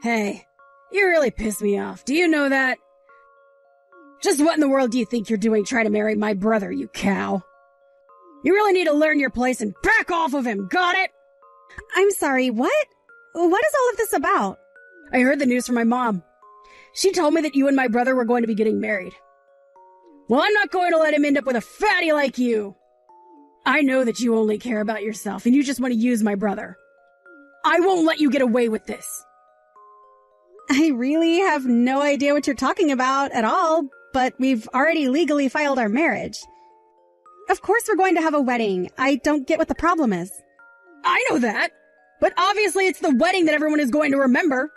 Hey, you really piss me off. Do you know that? Just what in the world do you think you're doing trying to marry my brother, you cow? You really need to learn your place and back off of him, got it? I'm sorry, what? What is all of this about? I heard the news from my mom. She told me that you and my brother were going to be getting married. Well, I'm not going to let him end up with a fatty like you. I know that you only care about yourself and you just want to use my brother. I won't let you get away with this. I really have no idea what you're talking about at all, but we've already legally filed our marriage. Of course we're going to have a wedding. I don't get what the problem is. I know that, but obviously it's the wedding that everyone is going to remember.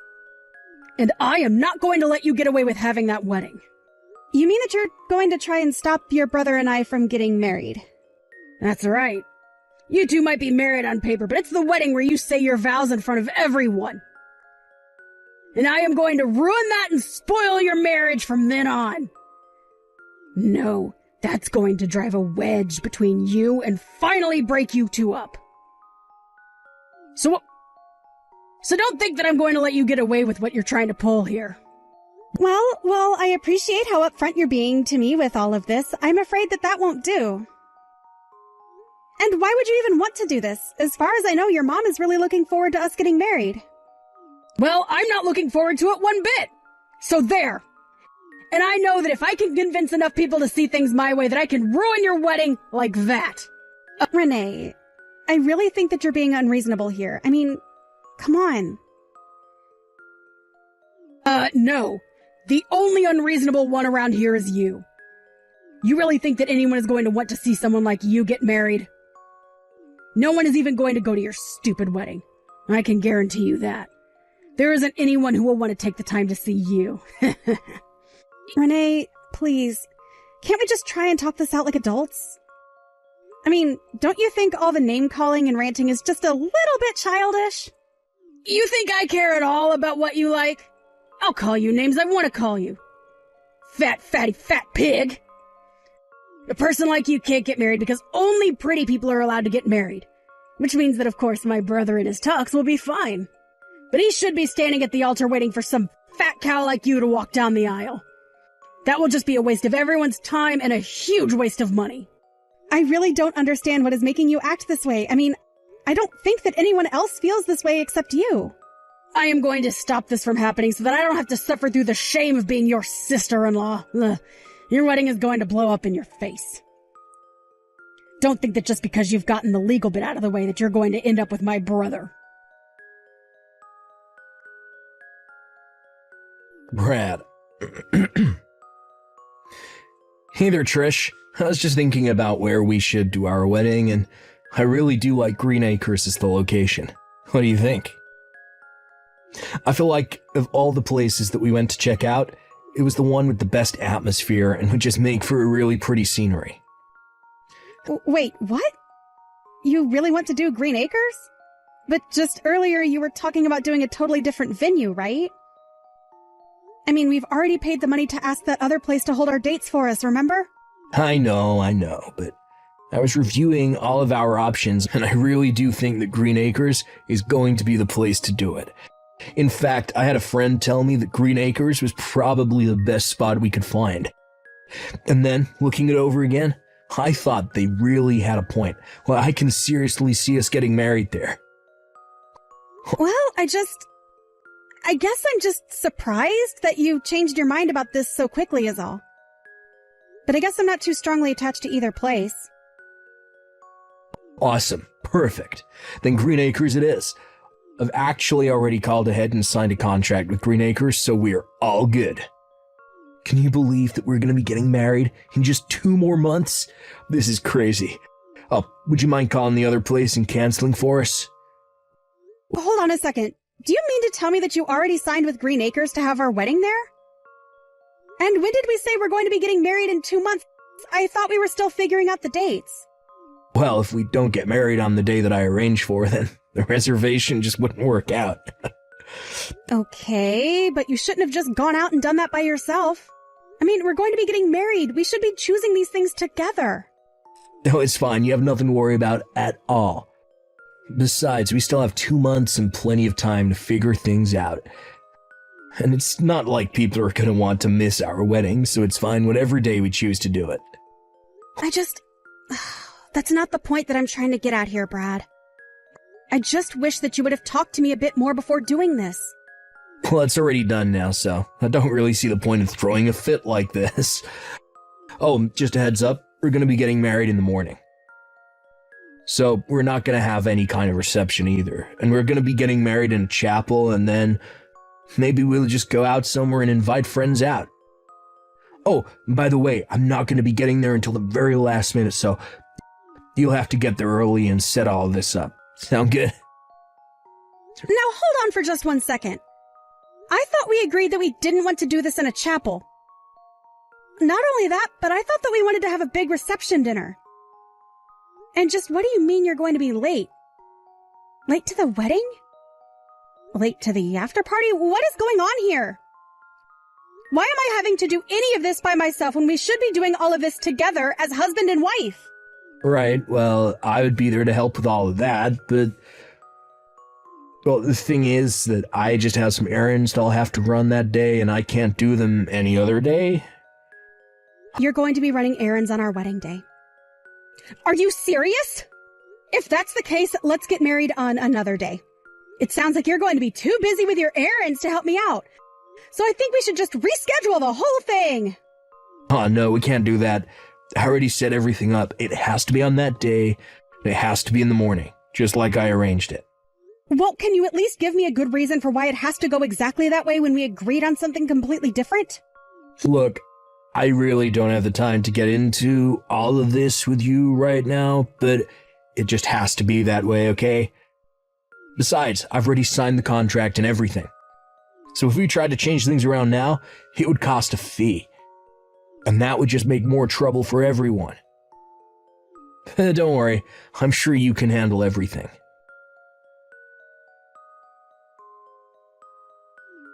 And I am not going to let you get away with having that wedding. You mean that you're going to try and stop your brother and I from getting married? That's right. You two might be married on paper, but it's the wedding where you say your vows in front of everyone. And I am going to ruin that and spoil your marriage from then on. No, that's going to drive a wedge between you and finally break you two up. So don't think that I'm going to let you get away with what you're trying to pull here. Well, I appreciate how upfront you're being to me with all of this. I'm afraid that won't do. And why would you even want to do this? As far as I know, your mom is really looking forward to us getting married. Well, I'm not looking forward to it one bit. So there. And I know that if I can convince enough people to see things my way, that I can ruin your wedding like that. Renee, I really think that you're being unreasonable here. I mean, come on. No. The only unreasonable one around here is you. You really think that anyone is going to want to see someone like you get married? No one is even going to go to your stupid wedding. I can guarantee you that. There isn't anyone who will want to take the time to see you. Renee, please, can't we just try and talk this out like adults? I mean, don't you think all the name-calling and ranting is just a little bit childish? You think I care at all about what you like? I'll call you names I want to call you. Fat, fatty, fat pig. A person like you can't get married because only pretty people are allowed to get married. Which means that, of course, my brother in his tux will be fine. But he should be standing at the altar waiting for some fat cow like you to walk down the aisle. That will just be a waste of everyone's time and a huge waste of money. I really don't understand what is making you act this way. I mean, I don't think that anyone else feels this way except you. I am going to stop this from happening so that I don't have to suffer through the shame of being your sister-in-law. Ugh. Your wedding is going to blow up in your face. Don't think that just because you've gotten the legal bit out of the way that you're going to end up with my brother. Brad. Hey there, Trish. I was just thinking about where we should do our wedding, and I really do like Green Acres as the location. What do you think? I feel like of all the places that we went to check out, it was the one with the best atmosphere and would just make for a really pretty scenery. Wait, what? You really want to do Green Acres? But just earlier you were talking about doing a totally different venue, right? I mean, we've already paid the money to ask that other place to hold our dates for us, remember? I know, but I was reviewing all of our options, and I really do think that Green Acres is going to be the place to do it. In fact, I had a friend tell me that Green Acres was probably the best spot we could find. And then, looking it over again, I thought they really had a point. Well, I can seriously see us getting married there. Well, I guess I'm just surprised that you changed your mind about this so quickly is all. But I guess I'm not too strongly attached to either place. Awesome. Perfect. Then Green Acres it is. I've actually already called ahead and signed a contract with Green Acres, so we're all good. Can you believe that we're going to be getting married in just 2 more months? This is crazy. Oh, would you mind calling the other place and canceling for us? Hold on a second. Do you mean to tell me that you already signed with Green Acres to have our wedding there? And when did we say we're going to be getting married in 2 months? I thought we were still figuring out the dates. Well, if we don't get married on the day that I arranged for, then the reservation just wouldn't work out. Okay, but you shouldn't have just gone out and done that by yourself. I mean, we're going to be getting married. We should be choosing these things together. No, it's fine. You have nothing to worry about at all. Besides, we still have 2 months and plenty of time to figure things out. And it's not like people are gonna want to miss our wedding, so it's fine whatever day we choose to do it. That's not the point that I'm trying to get at here, Brad. I just wish that you would have talked to me a bit more before doing this. Well, it's already done now, so I don't really see the point of throwing a fit like this. Oh, just a heads up, we're gonna be getting married in the morning. So we're not gonna have any kind of reception either, and we're gonna be getting married in a chapel, and then maybe we'll just go out somewhere and invite friends out. Oh, by the way, I'm not gonna be getting there until the very last minute, so you'll have to get there early and set all of this up. Sound good? Now hold on for just 1 second. I thought we agreed that we didn't want to do this in a chapel. Not only that, but I thought that we wanted to have a big reception dinner. And just what do you mean you're going to be late? Late to the wedding? Late to the after party? What is going on here? Why am I having to do any of this by myself when we should be doing all of this together as husband and wife? Right, well, I would be there to help with all of that, but... Well, the thing is that I just have some errands that I'll have to run that day, and I can't do them any other day. You're going to be running errands on our wedding day. Are you serious? If that's the case, let's get married on another day. It sounds like you're going to be too busy with your errands to help me out. So I think we should just reschedule the whole thing. Oh, no, we can't do that. I already set everything up. It has to be on that day. It has to be in the morning, just like I arranged it. Well, can you at least give me a good reason for why it has to go exactly that way when we agreed on something completely different? Look, I really don't have the time to get into all of this with you right now, but it just has to be that way, okay? Besides, I've already signed the contract and everything. So if we tried to change things around now, it would cost a fee. And that would just make more trouble for everyone. Don't worry, I'm sure you can handle everything.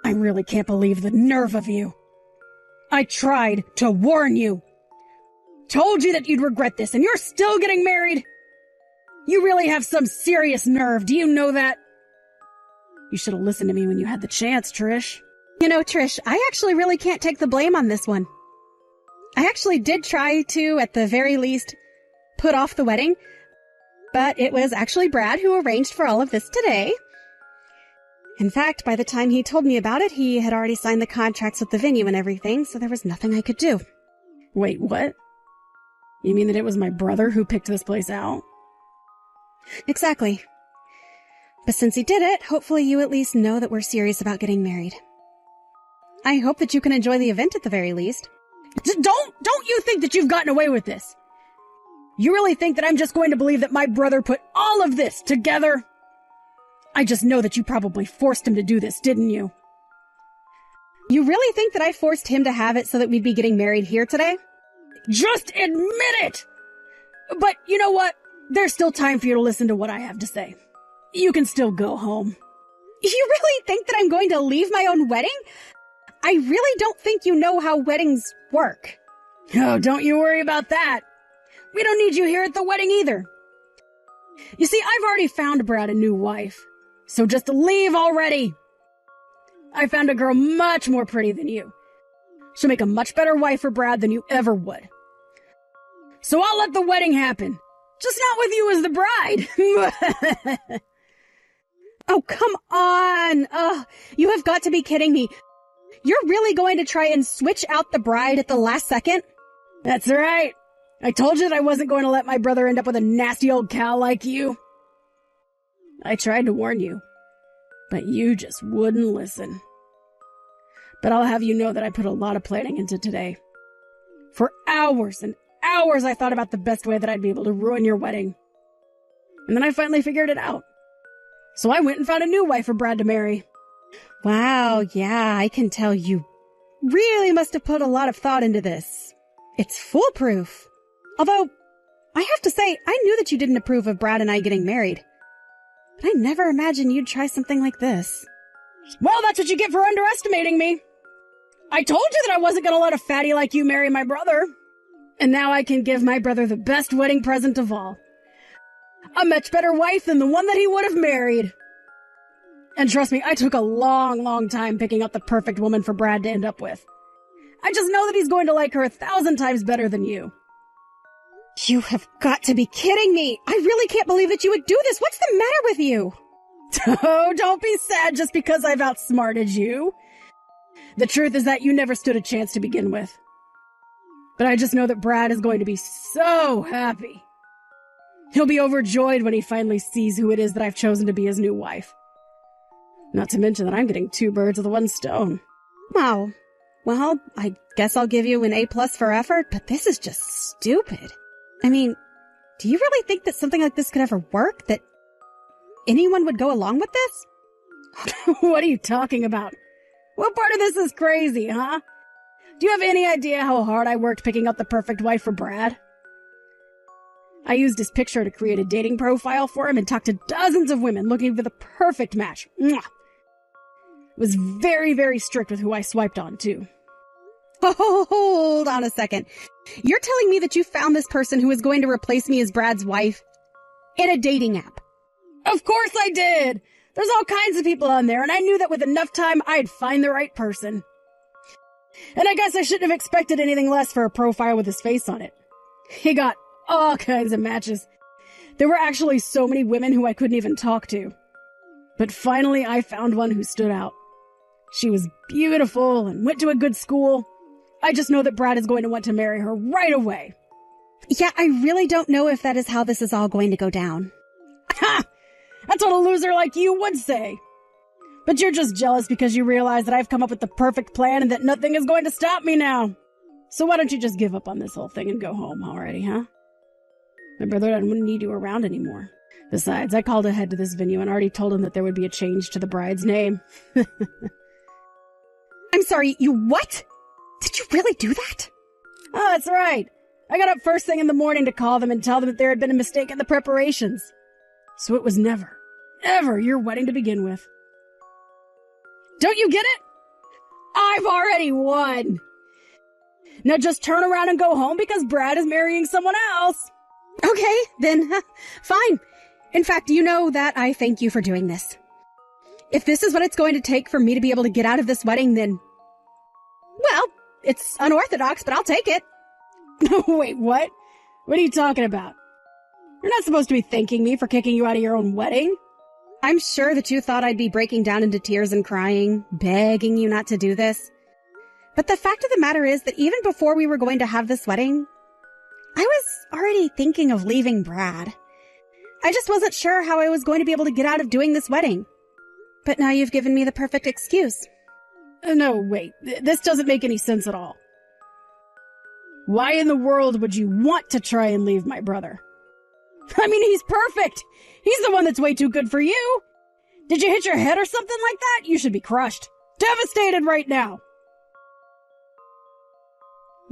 I really can't believe the nerve of you. I tried to warn you. Told you that you'd regret this, and you're still getting married? You really have some serious nerve, do you know that? You should have listened to me when you had the chance, Trish. You know, Trish, I actually really can't take the blame on this one. I actually did try to, at the very least, put off the wedding, but it was actually Brad who arranged for all of this today. In fact, by the time he told me about it, he had already signed the contracts with the venue and everything, so there was nothing I could do. Wait, what? You mean that it was my brother who picked this place out? Exactly. But since he did it, hopefully you at least know that we're serious about getting married. I hope that you can enjoy the event at the very least. Don't you think that you've gotten away with this? You really think that I'm just going to believe that my brother put all of this together? I just know that you probably forced him to do this, didn't you? You really think that I forced him to have it so that we'd be getting married here today? Just admit it! But you know what? There's still time for you to listen to what I have to say. You can still go home. You really think that I'm going to leave my own wedding? I really don't think you know how weddings work. Oh, don't you worry about that. We don't need you here at the wedding either. You see, I've already found Brad a new wife. So just leave already. I found a girl much more pretty than you. She'll make a much better wife for Brad than you ever would. So I'll let the wedding happen. Just not with you as the bride. Oh, come on. You have got to be kidding me. You're really going to try and switch out the bride at the last second? That's right. I told you that I wasn't going to let my brother end up with a nasty old cow like you. I tried to warn you, but you just wouldn't listen. But I'll have you know that I put a lot of planning into today. For hours and hours I thought about the best way that I'd be able to ruin your wedding. And then I finally figured it out. So I went and found a new wife for Brad to marry. Wow, yeah, I can tell you really must have put a lot of thought into this. It's foolproof. Although, I have to say, I knew that you didn't approve of Brad and I getting married. But I never imagined you'd try something like this. Well, that's what you get for underestimating me. I told you that I wasn't going to let a fatty like you marry my brother. And now I can give my brother the best wedding present of all. A much better wife than the one that he would have married. And trust me, I took a long time picking out the perfect woman for Brad to end up with. I just know that he's going to like her 1,000 times better than you. You have got to be kidding me. I really can't believe that you would do this. What's the matter with you? Oh, don't be sad just because I've outsmarted you. The truth is that you never stood a chance to begin with. But I just know that Brad is going to be so happy. He'll be overjoyed when he finally sees who it is that I've chosen to be his new wife. Not to mention that I'm getting 2 birds with 1 stone. Wow. Well, I guess I'll give you an A+ for effort, but this is just stupid. I mean, do you really think that something like this could ever work? That anyone would go along with this? What are you talking about? What part of this is crazy, huh? Do you have any idea how hard I worked picking out the perfect wife for Brad? I used his picture to create a dating profile for him and talked to dozens of women looking for the perfect match. Mwah! Was very strict with who I swiped on, too. Oh, hold on a second. You're telling me that you found this person who is going to replace me as Brad's wife in a dating app? Of course I did! There's all kinds of people on there, and I knew that with enough time, I'd find the right person. And I guess I shouldn't have expected anything less for a profile with his face on it. He got all kinds of matches. There were actually so many women who I couldn't even talk to. But finally, I found one who stood out. She was beautiful and went to a good school. I just know that Brad is going to want to marry her right away. Yeah, I really don't know if that is how this is all going to go down. Ha! That's what a loser like you would say. But you're just jealous because you realize that I've come up with the perfect plan and that nothing is going to stop me now. So why don't you just give up on this whole thing and go home already, huh? My brother wouldn't need you around anymore. Besides, I called ahead to this venue and already told him that there would be a change to the bride's name. I'm sorry, you what? Did you really do that? Oh, that's right. I got up first thing in the morning to call them and tell them that there had been a mistake in the preparations. So it was never your wedding to begin with. Don't you get it? I've already won. Now just turn around and go home because Brad is marrying someone else. Okay, then, fine. In fact, you know that I thank you for doing this. If this is what it's going to take for me to be able to get out of this wedding, then, well, it's unorthodox, but I'll take it. Wait, what? What are you talking about? You're not supposed to be thanking me for kicking you out of your own wedding. I'm sure that you thought I'd be breaking down into tears and crying, begging you not to do this. But the fact of the matter is that even before we were going to have this wedding, I was already thinking of leaving Brad. I just wasn't sure how I was going to be able to get out of doing this wedding. But now you've given me the perfect excuse. No, wait. This doesn't make any sense at all. Why in the world would you want to try and leave my brother? I mean, he's perfect. He's the one that's way too good for you. Did you hit your head or something like that? You should be crushed. Devastated right now.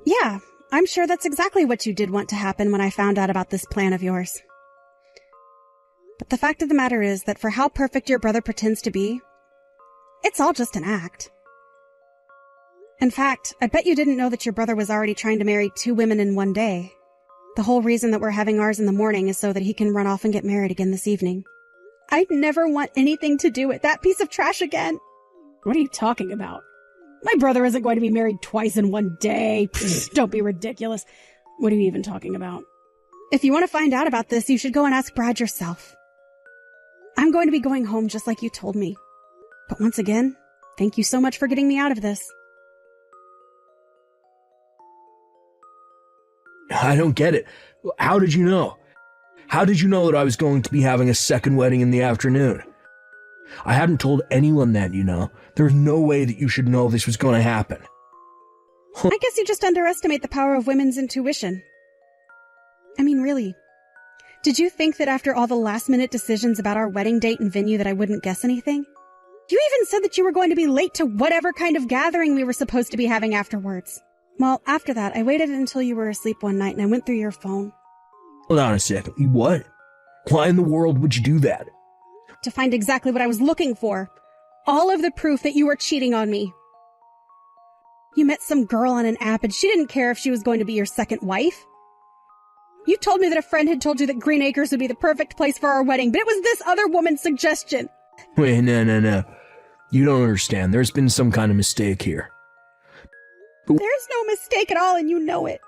Yeah, I'm sure that's exactly what you did want to happen when I found out about this plan of yours. But the fact of the matter is that for how perfect your brother pretends to be, it's all just an act. In fact, I bet you didn't know that your brother was already trying to marry 2 women in one day. The whole reason that we're having ours in the morning is so that he can run off and get married again this evening. I'd never want anything to do with that piece of trash again. What are you talking about? My brother isn't going to be married twice in one day. Pfft, don't be ridiculous. What are you even talking about? If you want to find out about this, you should go and ask Brad yourself. I'm going to be going home just like you told me. But once again, thank you so much for getting me out of this. I don't get it. How did you know? How did you know that I was going to be having a second wedding in the afternoon? I hadn't told anyone that, you know. There's no way that you should know this was going to happen. I guess you just underestimate the power of women's intuition. I mean, really. Did you think that after all the last-minute decisions about our wedding date and venue that I wouldn't guess anything? You even said that you were going to be late to whatever kind of gathering we were supposed to be having afterwards. Well, after that, I waited until you were asleep one night and I went through your phone. Hold on a second. What? Why in the world would you do that? To find exactly what I was looking for. All of the proof that you were cheating on me. You met some girl on an app and she didn't care if she was going to be your second wife. You told me that a friend had told you that Green Acres would be the perfect place for our wedding, but it was this other woman's suggestion. Wait, no. You don't understand. There's been some kind of mistake here. There's no mistake at all, and you know it.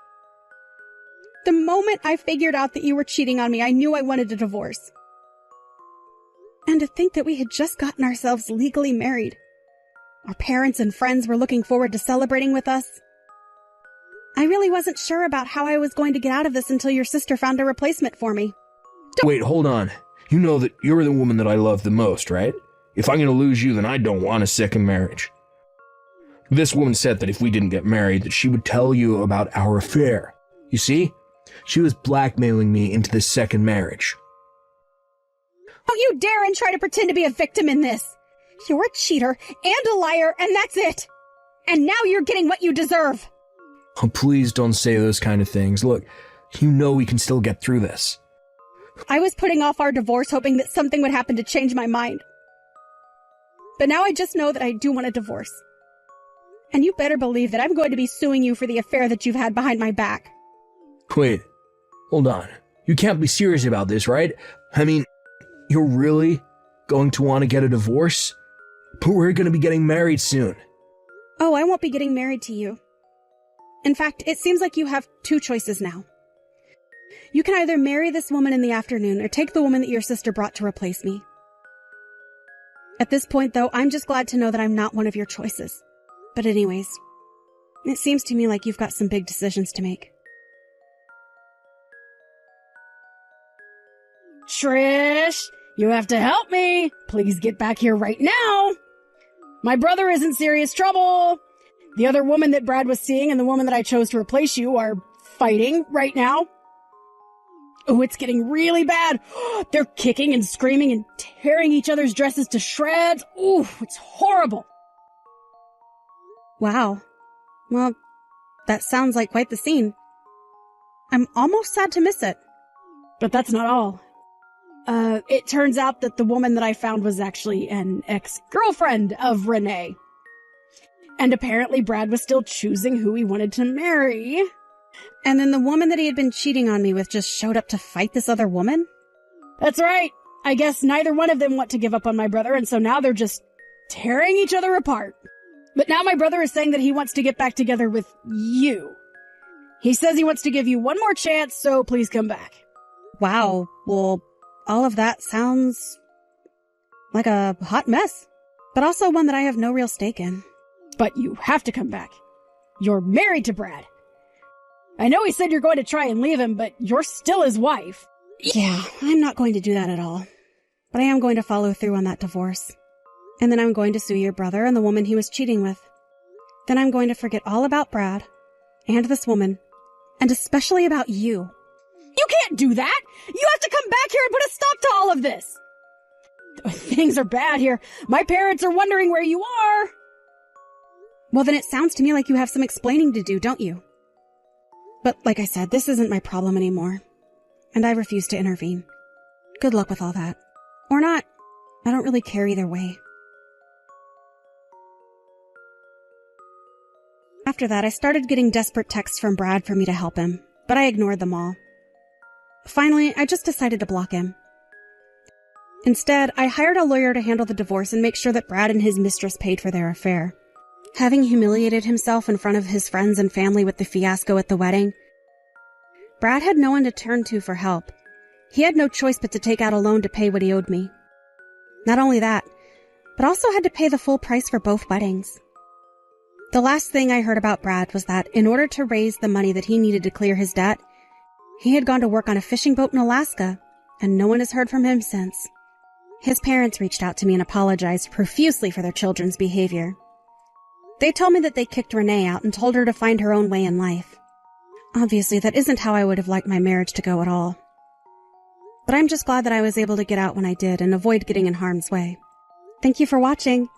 The moment I figured out that you were cheating on me, I knew I wanted a divorce. And to think that we had just gotten ourselves legally married. Our parents and friends were looking forward to celebrating with us. I really wasn't sure about how I was going to get out of this until your sister found a replacement for me. Wait, hold on. You know that you're the woman that I love the most, right? If I'm going to lose you, then I don't want a second marriage. This woman said that if we didn't get married, that she would tell you about our affair. You see? She was blackmailing me into this second marriage. Don't you dare and try to pretend to be a victim in this. You're a cheater and a liar, and that's it. And now you're getting what you deserve. Oh, please don't say those kind of things. Look, you know we can still get through this. I was putting off our divorce hoping that something would happen to change my mind. But now I just know that I do want a divorce. And you better believe that I'm going to be suing you for the affair that you've had behind my back. Wait, hold on. You can't be serious about this, right? I mean, you're really going to want to get a divorce? But we're going to be getting married soon. Oh, I won't be getting married to you. In fact, it seems like you have two choices now. You can either marry this woman in the afternoon or take the woman that your sister brought to replace me. At this point, though, I'm just glad to know that I'm not one of your choices. But anyways, it seems to me like you've got some big decisions to make. Trish, you have to help me. Please get back here right now. My brother is in serious trouble. The other woman that Brad was seeing and the woman that I chose to replace you are fighting right now. Oh, it's getting really bad. They're kicking and screaming and tearing each other's dresses to shreds. Ooh, it's horrible. Wow. Well, that sounds like quite the scene. I'm almost sad to miss it. But that's not all. It turns out that the woman that I found was actually an ex-girlfriend of Renee. And apparently Brad was still choosing who he wanted to marry. And then the woman that he had been cheating on me with just showed up to fight this other woman? That's right. I guess neither one of them want to give up on my brother, and so now they're just tearing each other apart. But now my brother is saying that he wants to get back together with you. He says he wants to give you one more chance, so please come back. Wow. Well, all of that sounds like a hot mess, but also one that I have no real stake in. But you have to come back. You're married to Brad. I know he said you're going to try and leave him, but you're still his wife. Yeah, I'm not going to do that at all. But I am going to follow through on that divorce. And then I'm going to sue your brother and the woman he was cheating with. Then I'm going to forget all about Brad and this woman, and especially about you. You can't do that! You have to come back here and put a stop to all of this! Things are bad here. My parents are wondering where you are. Well, then it sounds to me like you have some explaining to do, don't you? But like I said, this isn't my problem anymore. And I refuse to intervene. Good luck with all that. Or not. I don't really care either way. After that, I started getting desperate texts from Brad for me to help him, but I ignored them all. Finally, I just decided to block him. Instead, I hired a lawyer to handle the divorce and make sure that Brad and his mistress paid for their affair. Having humiliated himself in front of his friends and family with the fiasco at the wedding, Brad had no one to turn to for help. He had no choice but to take out a loan to pay what he owed me. Not only that, but also had to pay the full price for both weddings. The last thing I heard about Brad was that in order to raise the money that he needed to clear his debt, he had gone to work on a fishing boat in Alaska, and no one has heard from him since. His parents reached out to me and apologized profusely for their children's behavior. They told me that they kicked Renee out and told her to find her own way in life. Obviously, that isn't how I would have liked my marriage to go at all. But I'm just glad that I was able to get out when I did and avoid getting in harm's way. Thank you for watching.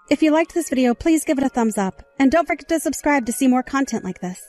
If you liked this video, please give it a thumbs up, and don't forget to subscribe to see more content like this.